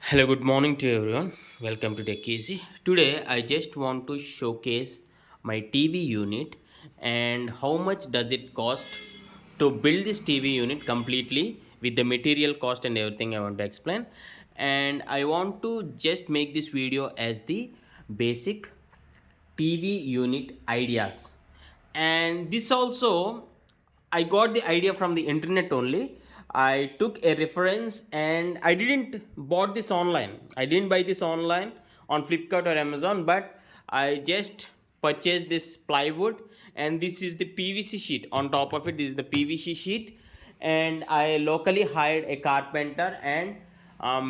Hello, good morning to everyone. Welcome to Tech Easy. Today, I just want to showcase my TV unit and how much does it cost to build this TV unit completely with the material cost and everything I want to explain. And I want to just make this video as the basic TV unit ideas. And this also, I got the idea from the internet only. I took a reference and I didn't bought this online. I didn't buy this online on Flipkart or Amazon, but I just purchased this plywood, and this is the PVC sheet. On top of it, this is the PVC sheet, and I locally hired a carpenter and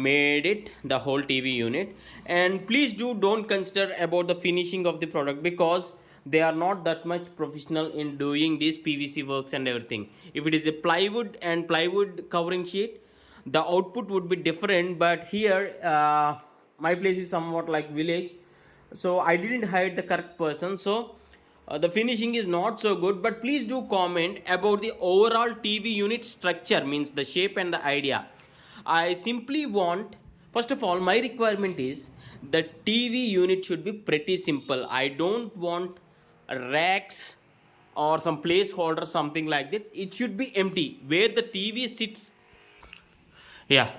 made it the whole TV unit. And please don't consider about the finishing of the product, because they are not that much professional in doing these PVC works and everything. If it is a plywood and plywood covering sheet, the output would be different. But here, my place is somewhat like village, so I didn't hire the correct person. So the finishing is not so good. But please do comment about the overall TV unit structure, means the shape and the idea. I simply want, first of all, my requirement is the TV unit should be pretty simple. I don't want racks or some placeholder, something like that. It should be empty where the TV sits. Yeah,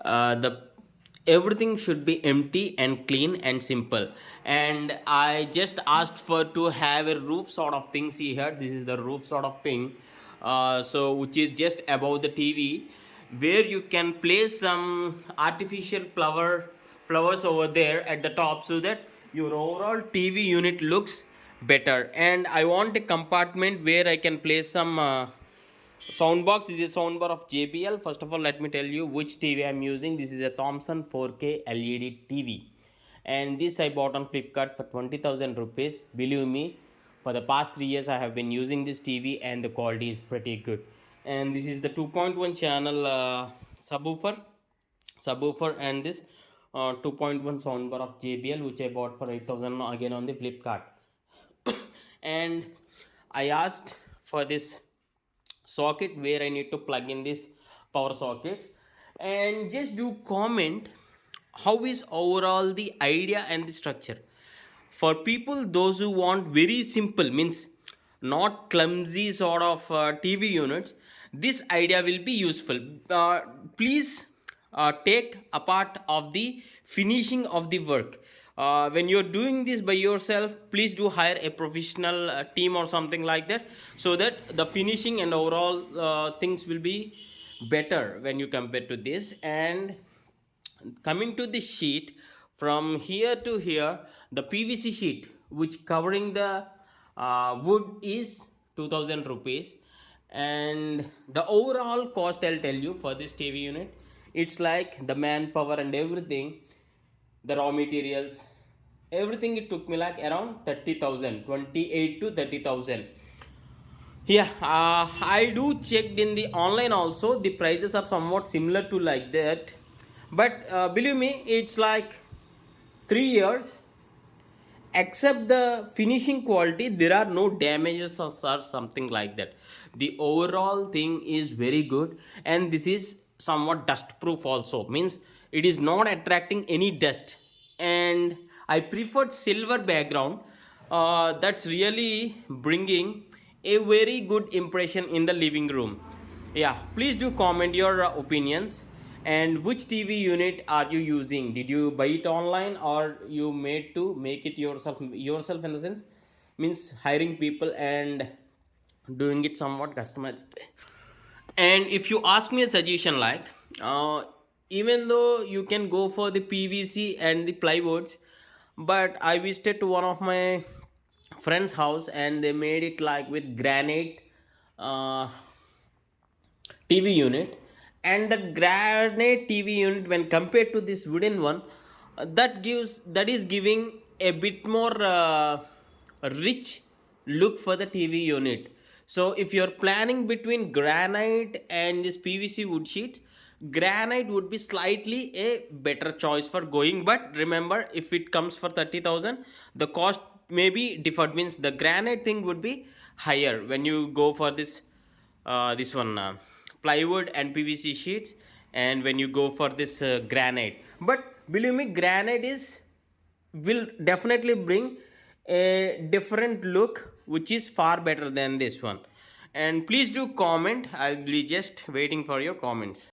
the everything should be empty and clean and simple. And I just asked for to have a roof sort of thing. See here, this is the roof sort of thing, so which is just above the TV, where you can place some artificial flowers over there at the top, so that your overall TV unit looks better. And I want a compartment where I can place some soundbox. Is a soundbar of JBL. First of all, let me tell you which TV I'm using. This is a Thomson 4K LED TV, and this I bought on Flipkart for 20,000 rupees. Believe me, for the past 3 years I have been using this TV, and the quality is pretty good. And this is the 2.1 channel subwoofer, and this 2.1 soundbar of JBL, which I bought for 8,000 again on the Flipkart. And I asked for this socket where I need to plug in this power sockets. And just do comment how is overall the idea and the structure for people those who want very simple, means not clumsy sort of TV units. This idea will be useful. Please take a part of the finishing of the work. When you're doing this by yourself, please do hire a professional team or something like that, so that the finishing and overall things will be better when you compare to this. And coming to the sheet, from here to here, the PVC sheet which covering the wood is 2000 rupees. And the overall cost, I'll tell you, for this TV unit, it's like the manpower and everything, the raw materials, everything, it took me like around 30,000, 28 to 30,000. Yeah, I do checked in the online also. The prices are somewhat similar to like that, but believe me, it's like 3 years. Except the finishing quality, there are no damages or something like that. The overall thing is very good, and this is somewhat dust proof also. Means it is not attracting any dust. And I preferred silver background. That's really bringing a very good impression in the living room. Yeah, please do comment your opinions. And which TV unit are you using? Did you buy it online, or you made to make it yourself in the sense, means hiring people and doing it somewhat customized? And if you ask me a suggestion, like even though you can go for the PVC and the plywoods, but I visited to one of my friend's house, and they made it like with granite uh, TV unit. And that granite TV unit, when compared to this wooden one, that is giving a bit more rich look for the TV unit. So if you're planning between granite and this PVC wood sheets, granite would be slightly a better choice for going. But remember, if it comes for 30,000, the cost may be different, means the granite thing would be higher when you go for this one plywood and PVC sheets, and when you go for this granite. but believe me, granite is will definitely bring a different look which is far better than this one. And please do comment, I'll be just waiting for your comments.